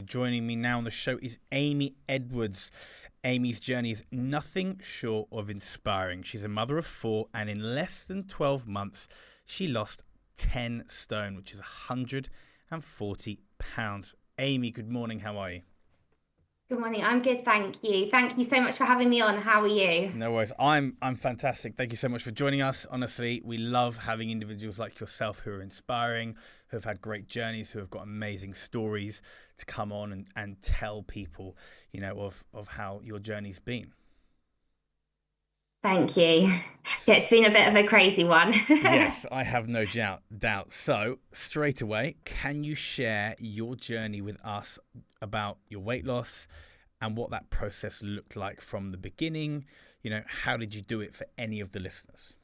Joining me now on the show is Amy Edwards. Amy's journey is nothing short of inspiring. She's a mother of 4, and in less than 12 months, she lost 10 stone, which is 140 pounds. Amy, good morning. How are you? Good morning. I'm good, thank you. Thank you so much for having me on. How are you? No worries. I'm fantastic. Thank you so much for joining us. Honestly, we love having individuals like yourself who are inspiring, who have had great journeys, who have got amazing stories to come on and tell people, of how your journey's been. Thank you. Yeah, it's been a bit of a crazy one. Yes, I have no doubt. So, straight away, can you share your journey with us about your weight loss and what that process looked like from the beginning? How did you do it for any of the listeners?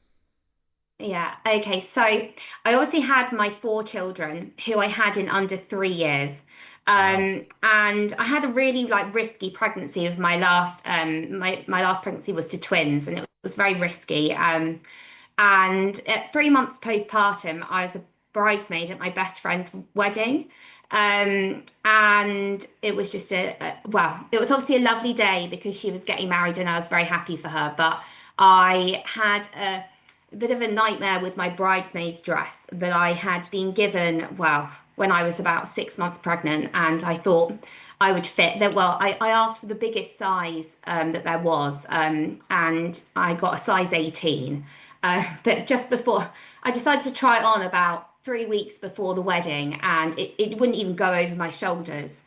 Yeah, okay. So I obviously had my 4 children who I had in under 3 years. Wow. And I had a really risky pregnancy of my last my last pregnancy was to twins and it was very risky. And at 3 months postpartum, I was a bridesmaid at my best friend's wedding. And it was just it was obviously a lovely day because she was getting married and I was very happy for her. But I had a bit of a nightmare with my bridesmaid's dress that I had been given, when I was about 6 months pregnant, and I thought I would fit that. I asked for the biggest size that there was, and I got a size 18. But just before, I decided to try it on about 3 weeks before the wedding, and it wouldn't even go over my shoulders.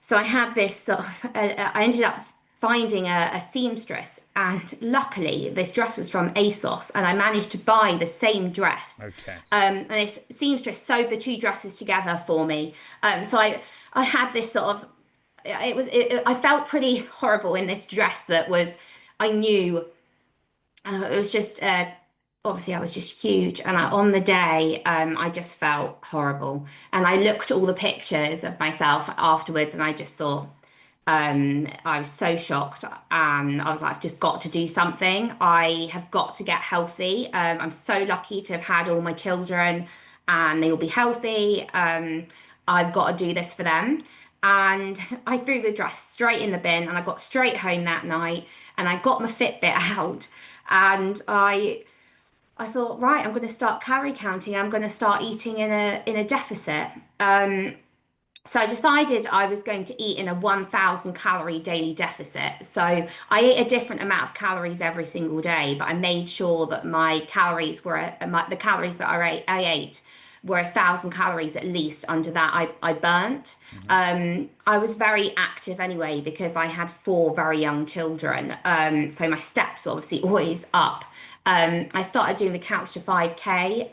So I had this sort of, I ended up finding a seamstress, and luckily this dress was from ASOS, and I managed to buy the same dress. Okay. And this seamstress sewed the two dresses together for me. So I had this sort of, I felt pretty horrible in this dress that was, I knew it was just, obviously I was just huge. And on the day, I just felt horrible. And I looked at all the pictures of myself afterwards and I just thought, I was so shocked and I was like, I've just got to do something. I have got to get healthy. I'm so lucky to have had all my children and they will be healthy. I've got to do this for them. And I threw the dress straight in the bin and I got straight home that night and I got my Fitbit out and I thought, right, I'm going to start calorie counting. I'm going to start eating in a deficit. So I decided I was going to eat in a 1,000 calorie daily deficit. So I ate a different amount of calories every single day, but I made sure that my calories were the calories that I ate were 1,000 calories at least. Under that, I burnt. Hmm. I was very active anyway because I had 4 very young children. So my steps were obviously always up. I started doing the couch to 5K.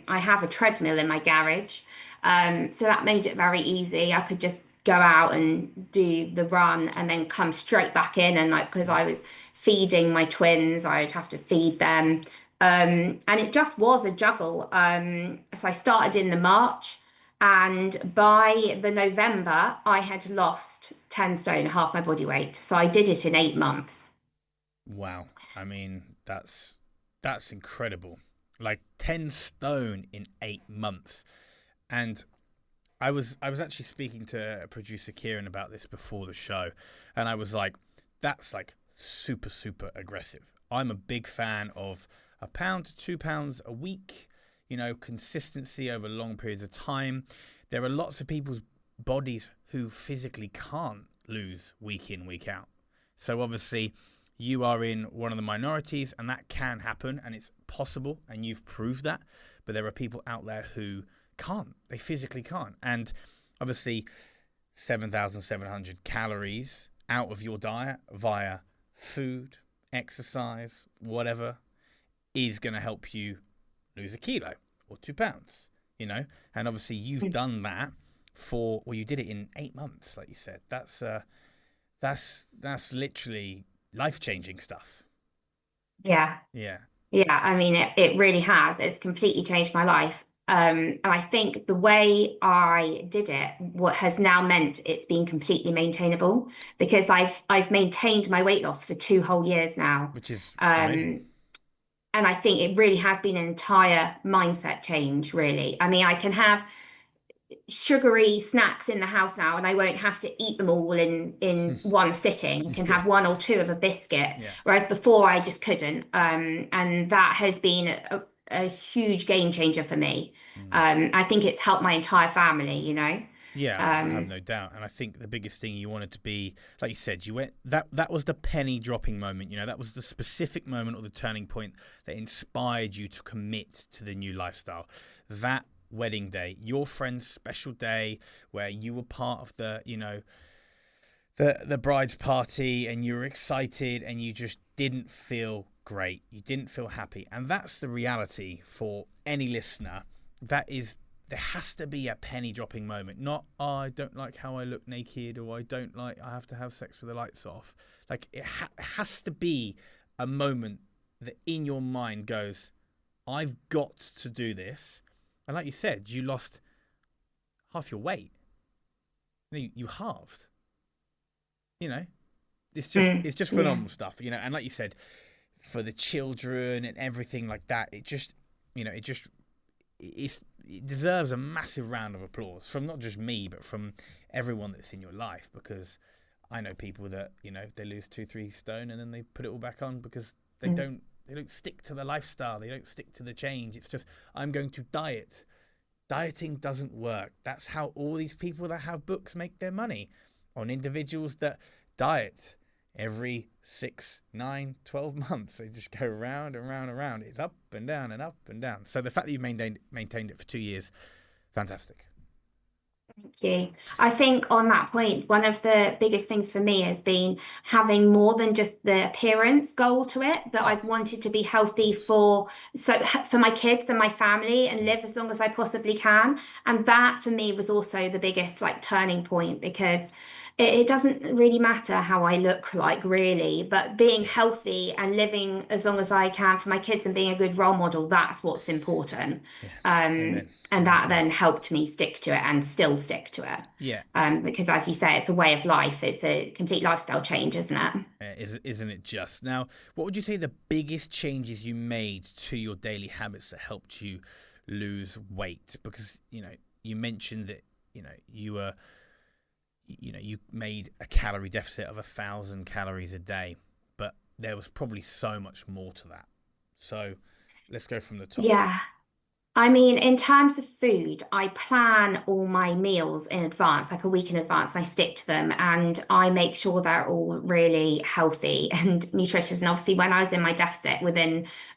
I have a treadmill in my garage. So that made it very easy. I could just go out and do the run and then come straight back in. And because I was feeding my twins, I'd have to feed them. And it just was a juggle. So I started in the March, and by the November, I had lost 10 stone, half my body weight. So I did it in 8 months. Wow. I mean, that's incredible. Like 10 stone in 8 months. And I was actually speaking to producer Kieran about this before the show, and I was like, that's like super, super aggressive. I'm a big fan of a pound to 2 pounds a week, consistency over long periods of time. There are lots of people's bodies who physically can't lose week in, week out. So obviously you are in one of the minorities and that can happen and it's possible and you've proved that. But there are people out there who can't. They physically can't. And obviously 7,700 calories out of your diet via food, exercise, whatever, is going to help you lose a kilo or 2 pounds, and obviously you've done that you did it in 8 months, like you said. That's literally life-changing stuff. Yeah. Yeah. Yeah, I mean, it really has. It's completely changed my life. And I think the way I did it, what has now meant it's been completely maintainable because I've maintained my weight loss for 2 whole years now. Which is amazing. Um, and I think it really has been an entire mindset change, really. I mean, sugary snacks in the house now, and I won't have to eat them all in one sitting. I can Yeah. have one or two of a biscuit, Yeah. whereas before I just couldn't. And that has been a huge game changer for me. Mm. I think it's helped my entire family, you know. Yeah, I have Um, no doubt. And I think the biggest thing you wanted to be, like you said, you went that was the penny dropping moment, that was the specific moment or the turning point that inspired you to commit to the new lifestyle. That wedding day, your friend's special day where you were part of the bride's party and you were excited and you just didn't feel great. You didn't feel happy. And that's the reality for any listener. That is, there has to be a penny dropping moment. Not, oh, I don't like how I look naked, or I have to have sex with the lights off. Like it has to be a moment that in your mind goes, I've got to do this. And like you said, you lost half your weight. You halved. You know, it's just yeah. phenomenal stuff. And like you said, for the children and everything like that, it deserves a massive round of applause from not just me, but from everyone that's in your life. Because I know people that they lose 2-3 stone and then they put it all back on because Mm. they don't stick to the lifestyle, they don't stick to the change. It's just, I'm going to diet. Dieting doesn't work. That's how all these people that have books make their money, on individuals that diet every 6, 9, 12 months. They just go round and round and round. It's up and down and up and down. So the fact that you've maintained it for 2 years, fantastic. Thank you. I think on that point, one of the biggest things for me has been having more than just the appearance goal to it, that Mm. I've wanted to be healthy for my kids and my family and Mm. live as long as I possibly can. And that for me was also the biggest like turning point, because it doesn't really matter how I look like really, but being Yeah. healthy and living as long as I can for my kids and being a good role model, that's what's important. Yeah. Um, Amen. and that Amen. then helped me stick to it and still stick to it. Yeah. Because as you say, it's a way of life. It's a complete lifestyle change, isn't it? Isn't it just? Now, what would you say the biggest changes you made to your daily habits that helped you lose weight? Because, you mentioned that, you made a calorie deficit of 1,000 calories a day, but there was probably so much more to that. So let's go from the top. Yeah. I mean, in terms of food, I plan all my meals in advance, like a week in advance, and I stick to them and I make sure they're all really healthy and nutritious. And obviously, when I was in my deficit,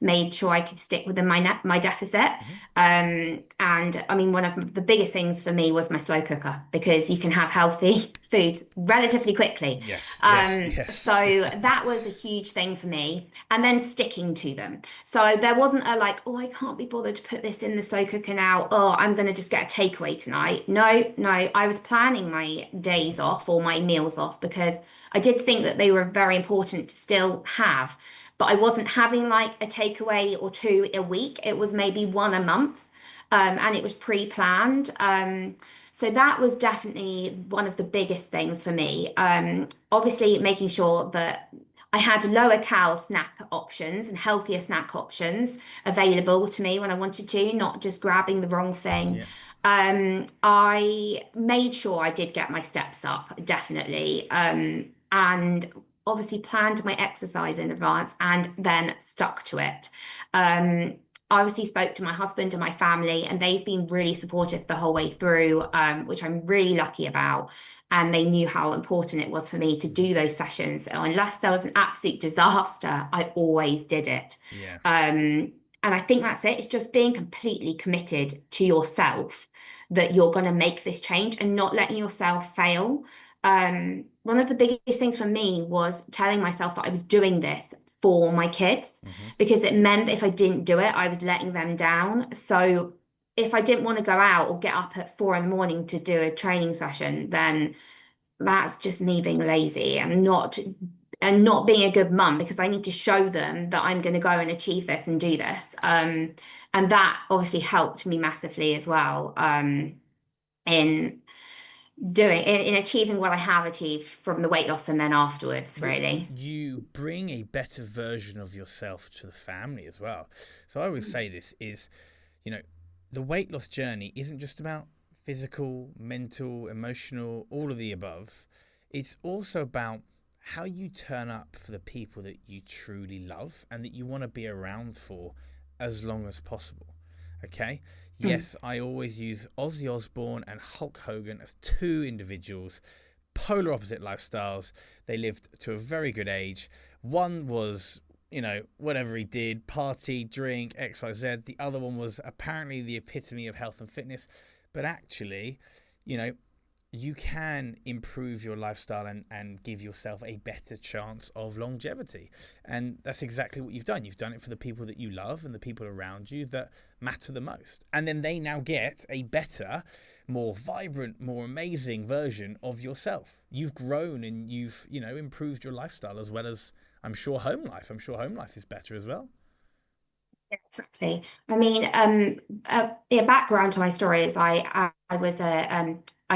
made sure I could stick within my deficit. Hmm. And I mean, one of the biggest things for me was my slow cooker, because you can have healthy foods relatively quickly. Yes, yes, yes. So that was a huge thing for me. And then sticking to them. So there wasn't a like, oh, I can't be bothered to put this in the slow cooker now. Oh, I'm going to just get a takeaway tonight. No, no, I was planning my days off or my meals off, because I did think that they were very important to still have. But I wasn't having like a takeaway or two a week. It was maybe one a month. And it was pre-planned. So that was definitely one of the biggest things for me. Obviously, making sure that I had lower cal snack options and healthier snack options available to me when I wanted to, not just grabbing the wrong thing. Yeah, I made sure I did get my steps up, definitely. And obviously planned my exercise in advance and then stuck to it. I obviously spoke to my husband and my family, and they've been really supportive the whole way through, which I'm really lucky about. And they knew how important it was for me to do those sessions. Unless there was an absolute disaster, I always did it. yeah, And I think that's it. It's just being completely committed to yourself that you're going to make this change and not letting yourself fail. One of the biggest things for me was telling myself that I was doing this for my kids, hmm, because it meant that if I didn't do it, I was letting them down. So if I didn't want to go out or get up at 4 in the morning to do a training session, then that's just me being lazy and not being a good mum, because I need to show them that I'm going to go and achieve this and do this. And that obviously helped me massively as well, in in achieving what I have achieved from the weight loss and then afterwards, you really. you bring a better version of yourself to the family as well. So I always say this is, you know, the weight loss journey isn't just about physical, mental, emotional, all of the above. It's also about how you turn up for the people that you truly love and that you want to be around for as long as possible. Okay? Mm. Yes, I always use Ozzy Osbourne and Hulk Hogan as two individuals, polar opposite lifestyles. They lived to a very good age. One was, whatever he did, party, drink, XYZ. The other one was apparently the epitome of health and fitness. But actually, you know, you can improve your lifestyle and give yourself a better chance of longevity. And that's exactly what you've done. You've done it for the people that you love and the people around you that matter the most. And then they now get a better, more vibrant, more amazing version of yourself. You've grown and you've, improved your lifestyle as well as I'm sure home life. I'm sure home life is better as well. Yeah, exactly. I mean, the background to my story is I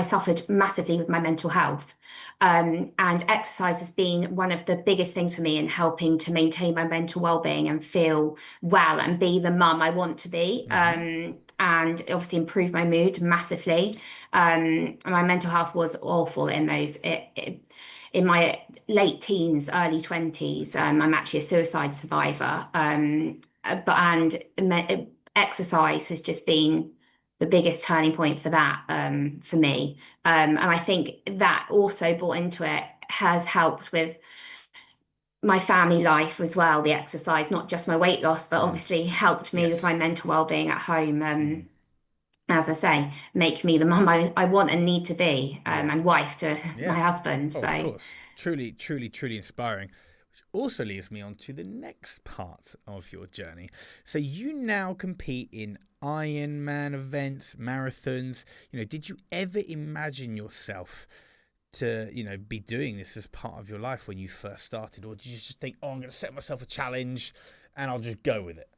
suffered massively with my mental health, and exercise has been one of the biggest things for me in helping to maintain my mental well-being and feel well and be the mum I want to be, Mm-hmm. and obviously improve my mood massively. My mental health was awful in my late teens, early 20s. I'm actually a suicide survivor. Exercise has just been the biggest turning point for that, for me. And I think that also brought into it has helped with my family life as well, the exercise, not just my weight loss, but Mm. obviously helped me with Yes. my mental well-being at home. Mm. As I say, make me the mum I want and need to be, Yeah. and wife to Yeah. my husband. Oh, of So. course. Truly, truly, truly inspiring. Which also leads me on to the next part of your journey. So you now compete in Ironman events, marathons. Did you ever imagine yourself to, be doing this as part of your life when you first started? Or did you just think, oh, I'm going to set myself a challenge and I'll just go with it?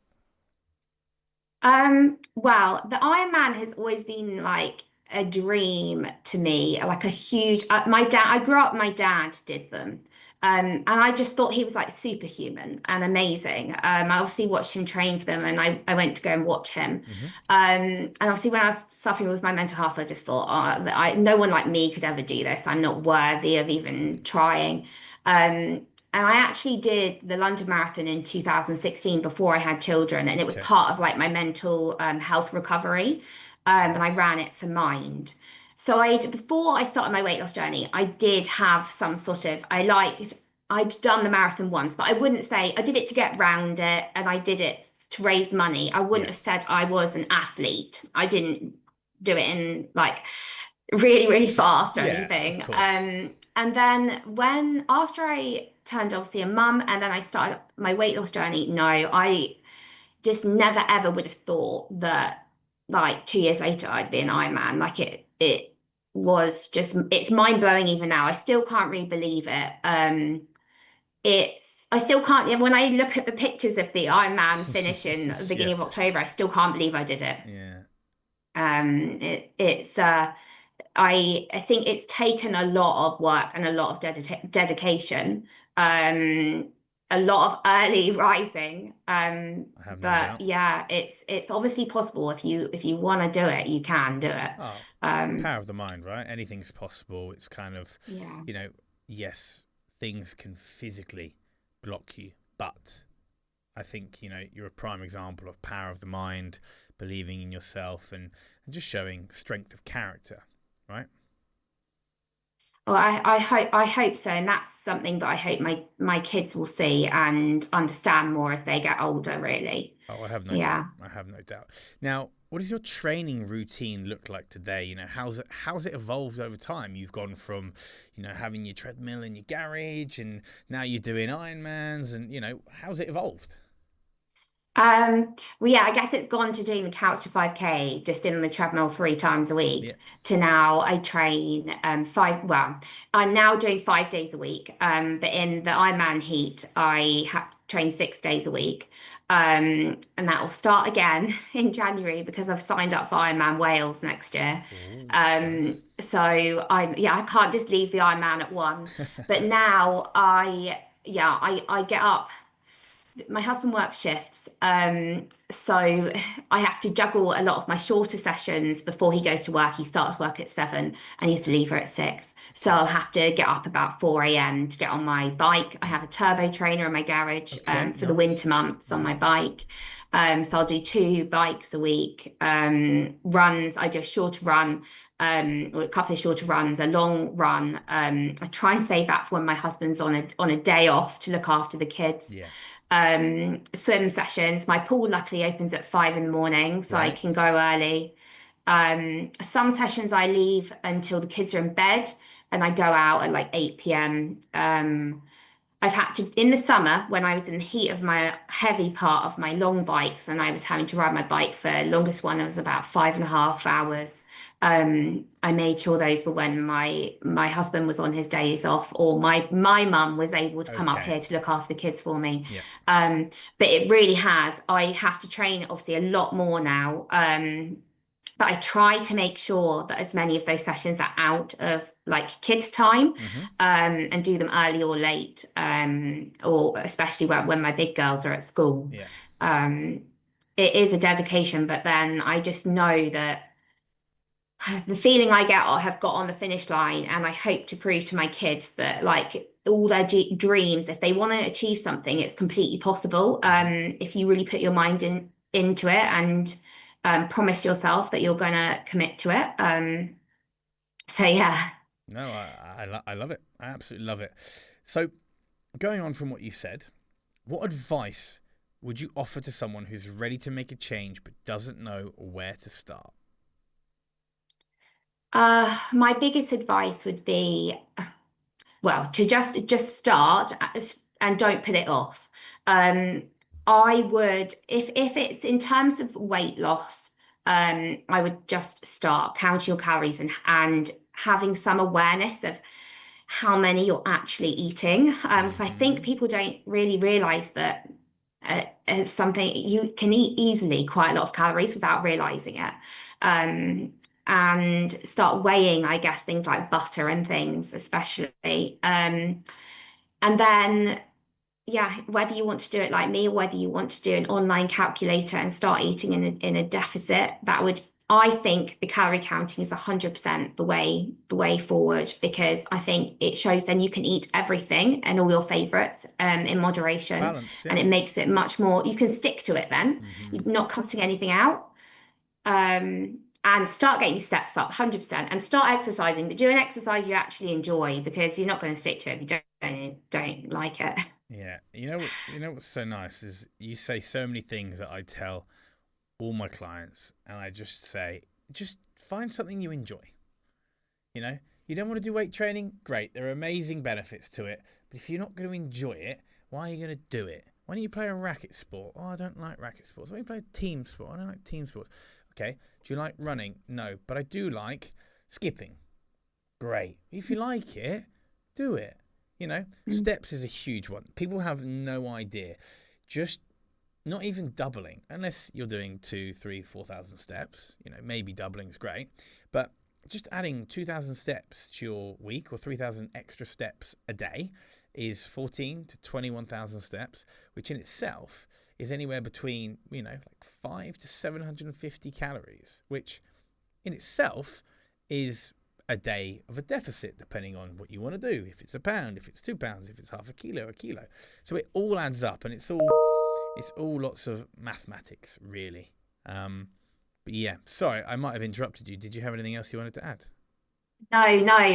Well, the Iron Man has always been like a dream to me, like a huge, my dad, I grew up, my dad did them. And I just thought he was like superhuman and amazing. I obviously watched him train for them and I went to go and watch him. Mm-hmm. And obviously when I was suffering with my mental health, I just thought, no one like me could ever do this. I'm not worthy of even trying. And I actually did the London Marathon in 2016 before I had children, and it was Okay. part of like my mental health recovery. And I Yes. ran it for Mind. So before I started my weight loss journey, I did have some sort of I'd done the marathon once, but I wouldn't say I did it to get round it, and I did it to raise money. I wouldn't Yeah. have said I was an athlete. I didn't do it in like really, really fast or Yeah, of anything. course. And then after I turned obviously a mum and then I started my weight loss journey, no, I just never ever would have thought that like 2 years later I'd be an Ironman. Like it was just it's mind blowing even now. I still can't really believe it. I still can't when I look at the pictures of the Ironman finish in the Yeah. beginning of October, I still can't believe I did it. Yeah. It's I think it's taken a lot of work and a lot of dedication, um, a lot of early rising. I have no But doubt. yeah, it's obviously possible if you want to do it, you can do it. Oh, Um, power of the mind, right? Anything's possible. It's kind of, yeah. you know, yes, things can physically block you, but I think, you're a prime example of power of the mind, believing in yourself and just showing strength of character, right? Well, I hope so, and that's something that I hope my kids will see and understand more as they get older, really. Oh, I have no doubt. Yeah. I have no doubt. Now, what does your training routine look like today? How's it evolved over time? You've gone from, having your treadmill in your garage, and now you're doing Ironmans, and how's it evolved? Well, yeah, I guess it's gone to doing the couch to 5K just in the treadmill 3 times a Yeah. week to now I train I'm now doing 5 days a week. But in the Ironman heat, I train 6 days a week. And that will start again in January because I've signed up for Ironman Wales next year. Oh, nice. So I can't just leave the Ironman at one. But now I get up. my husband works shifts, so I have to juggle a lot of my shorter sessions before he goes to work. He starts work at 7 and he has to leave her at 6. So Yeah. I'll have to get up about 4 a.m. to get on my bike. I have a turbo trainer in my garage, Okay, for the nice. winter months on my Mm-hmm. bike. So I'll do 2 bikes a week. Runs, I do a short run, or a couple of shorter runs, a long run. I try and save that for when my husband's on a day off to look after the kids. Yeah. Swim sessions. My pool luckily opens at 5 in the morning, so I Right. can go early. Some sessions I leave until the kids are in bed, and I go out at like 8 p.m. I've had to, in the summer, when I was in the heat of my heavy part of my long bikes, and I was having to ride my bike for longest one, it was about 5.5 hours. I made sure those were when my husband was on his days off, or my mum was able to come up Okay. here to look after the kids for me. Yeah. But it really has. I have to train obviously a lot more now. But I try to make sure that as many of those sessions are out of like kids' time, Mm-hmm. and do them early or late, or especially when my big girls are at school. Yeah. Um, it is a dedication, but then I just know that the feeling I get or have got on the finish line, and I hope to prove to my kids that like all their dreams, if they want to achieve something, it's completely possible. Mm-hmm. If you really put your mind into it and promise yourself that you're going to commit to it. So yeah. No, I love it. I absolutely love it. So, going on from what you said, what advice would you offer to someone who's ready to make a change but doesn't know where to start? My biggest advice would be, well, to just start and don't put it off. Um, I would, if it's in terms of weight loss, I would just start counting your calories and having some awareness of how many you're actually eating. Because I think Mm-hmm. people don't really realize that it's something you can eat easily quite a lot of calories without realizing it. And start weighing, I guess, things like butter and things, especially. And then, yeah, whether you want to do it like me or whether you want to do an online calculator and start eating in a deficit, that would, I think the calorie counting is 100% the way forward, because I think it shows then you can eat everything and all your favorites in moderation, Balance, and yeah. it makes it much more, you can stick to it then. Mm-hmm. You're not cutting anything out. And start getting your steps up 100%, and start exercising, but do an exercise you actually enjoy, because you're not going to stick to it if you don't like it. Yeah. You know what's so nice is you say so many things that I tell all my clients, and I just say, just find something you enjoy. You know, you don't want to do weight training? Great. There are amazing benefits to it. But if you're not going to enjoy it, why are you going to do it? Why don't you play a racket sport? Oh, I don't like racket sports. Why don't you play a team sport? I don't like team sports. Okay. Do you like running? No. But I do like skipping. Great. If you like it, do it. You know, steps is a huge one. People have no idea. Just not even doubling, unless you're doing 2, 3, 4,000 steps. You know, maybe doubling is great. But just adding 2,000 steps to your week, or 3,000 extra steps a day, is 14 to 21,000 steps, which in itself is anywhere between, like 5 to 750 calories, which in itself is a day of a deficit, depending on what you want to do. If it's a pound, if it's 2 pounds, if it's half a kilo. So it all adds up, and it's all lots of mathematics, really. But yeah, sorry, I might have interrupted you. Did you have anything else you wanted to add? No,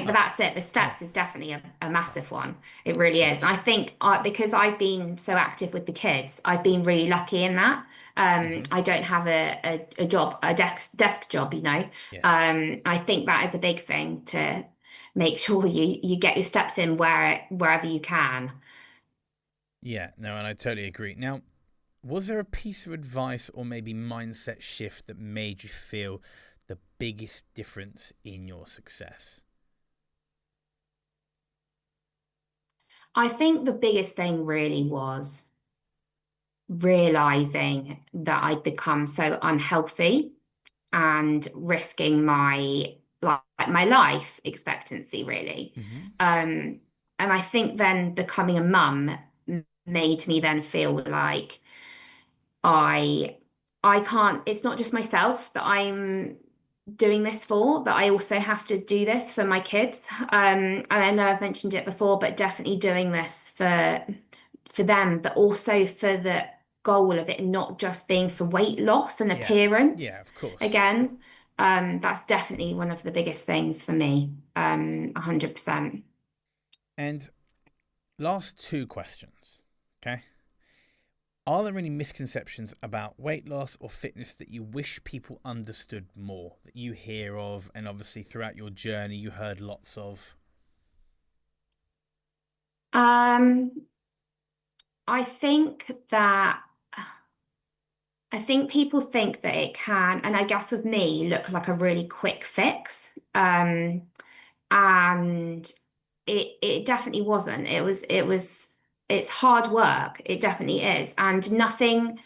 but Oh, that's it. The oh, steps is definitely a oh, massive one. It really is. awesome. I think because I've been so active with the kids, I've been really lucky in that. Hmm. I don't have a job, a desk job, you know. Yes. I think that is a big thing to make sure you get your steps in wherever you can. Yeah, no, and I totally agree. Now, was there a piece of advice or maybe mindset shift that made you feel the biggest difference in your success? I think the biggest thing really was realizing that I'd become so unhealthy and risking my life expectancy really. Hmm. And I think then becoming a mum made me then feel like I I can't, it's not just myself that I'm doing this for, that I also have to do this for my kids. And I know I've mentioned it before, but definitely doing this for them, but also for the goal of it not just being for weight loss and Yeah. Yeah, appearance. of course. Again, that's definitely one of the biggest things for me. 100%. And last two questions. Okay. Are there any misconceptions about weight loss or fitness that you wish people understood more, that you hear of, and obviously throughout your journey you heard lots of? Um, I think that I think people think that it can, and I guess with me, look like a really quick fix. And it definitely wasn't. It's hard work. It definitely is. And nothing,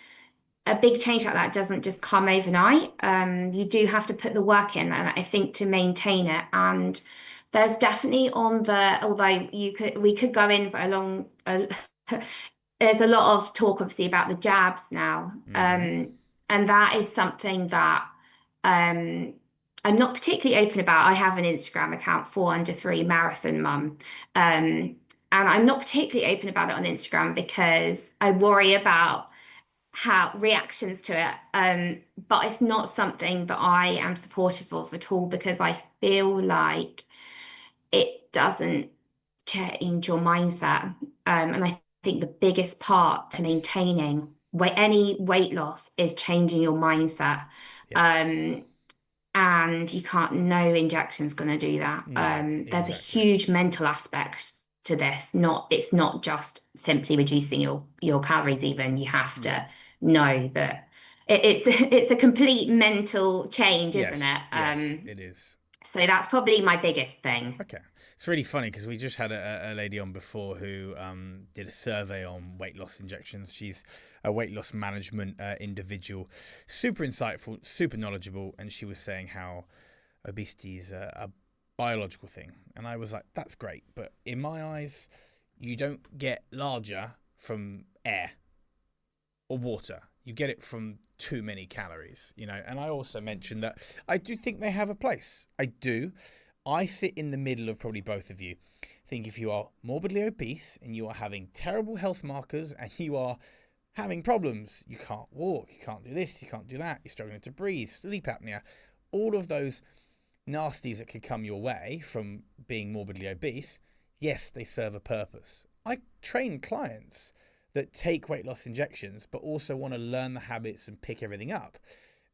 a big change like that doesn't just come overnight. You do have to put the work in, and I think to maintain it. And there's definitely on the, although we could go in for a long, there's a lot of talk obviously about the jabs now. Mm-hmm. And that is something that um, I'm not particularly open about. I have an Instagram account, 4under3 Marathon Mum. And I'm not particularly open about it on Instagram because I worry about how reactions to it. But it's not something that I am supportive of at all because I feel like it doesn't change your mindset. And I think the biggest part to maintaining any weight loss is changing your mindset. Yeah. Um, and you can't, no injection's going to do that. No, There's a exactly. huge mental aspect to this. It's not just simply reducing your calories even. You have Yeah. to know that it's a complete mental change, isn't Yes. it? Yes, it is. So that's probably my biggest thing. Okay. It's really funny because we just had a lady on before who did a survey on weight loss injections. She's a weight loss management individual, super insightful, super knowledgeable, and she was saying how obesity is a biological thing. And I was like, that's great. But in my eyes, you don't get larger from air or water. You get it from too many calories, you know. And I also mentioned that I do think they have a place. I do. I sit in the middle of probably both of you. I think if you are morbidly obese and you are having terrible health markers and you are having problems, you can't walk, you can't do this, you can't do that, you're struggling to breathe, sleep apnea, all of those nasties that could come your way from being morbidly obese, yes, they serve a purpose. I train clients that take weight loss injections but also want to learn the habits and pick everything up.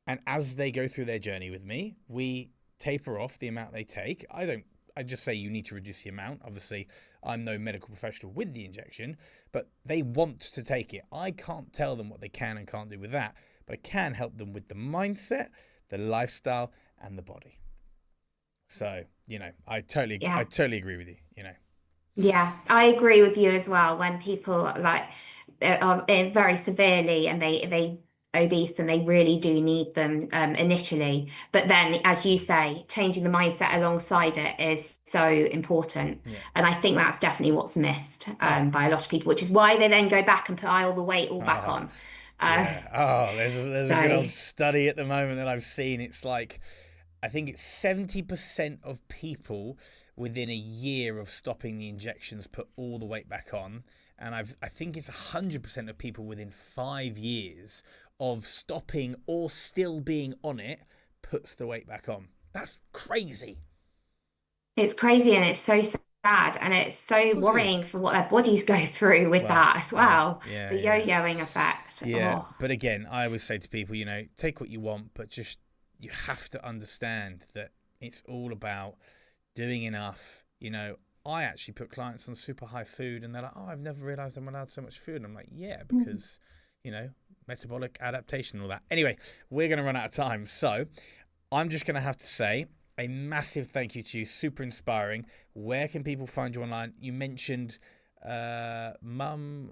And as they go through their journey with me, we taper off the amount they take. I just say you need to reduce the amount. Obviously, I'm no medical professional with the injection, but they want to take it. I can't tell them what they can and can't do with that, but I can help them with the mindset, the lifestyle, and the body. So, you know, I Yeah. totally agree with you, you know. Yeah, I agree with you as well. When people like are very severely and they obese and they really do need them initially, but then, as you say, changing the mindset alongside it is so important. Yeah. And I think that's definitely what's missed Oh. by a lot of people, which is why they then go back and put all the weight all back Oh. on. Uh, Yeah. Oh, there's a good so old study at the moment that I've seen. It's like I think it's 70% of people within a year of stopping the injections put all the weight back on, and I think it's 100% of people within 5 years of stopping or still being on it puts the weight back on. That's crazy. it's crazy and it's so sad and it's Of so course it worrying is. for what their bodies go through with Well, that as yeah, well. yeah, The yeah. yo-yoing effect. Yeah, Oh. but again, I always say to people, you know, take what you want, but just you have to understand that it's all about doing enough. You know, I actually put clients on super high food and they're like, oh, I've never realized I'm allowed so much food. And I'm like, yeah, because, you know, metabolic adaptation and all that. Anyway, we're going to run out of time. So I'm just going to have to say a massive thank you to you. Super inspiring. Where can people find you online? You mentioned mum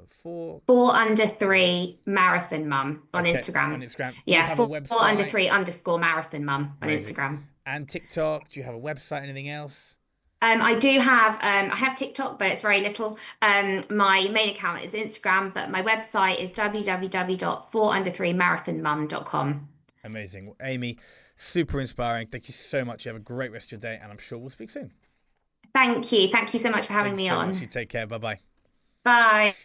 for 4under3 Marathon Mum on okay on Instagram. Instagram. Do you Yeah, have a four under website? three underscore Marathon Mum on Amazing. Instagram. And TikTok? Do you have a website? Anything else? I do have I have TikTok, but it's very little. My main account is Instagram, but my website is www.4under3marathonmum.com. Amazing. Well, Amy, super inspiring. Thank you so much. You have a great rest of your day, and I'm sure we'll speak soon. Thank you. Thank you so much for Thank having you me so much. You on. take care. Bye bye. Bye.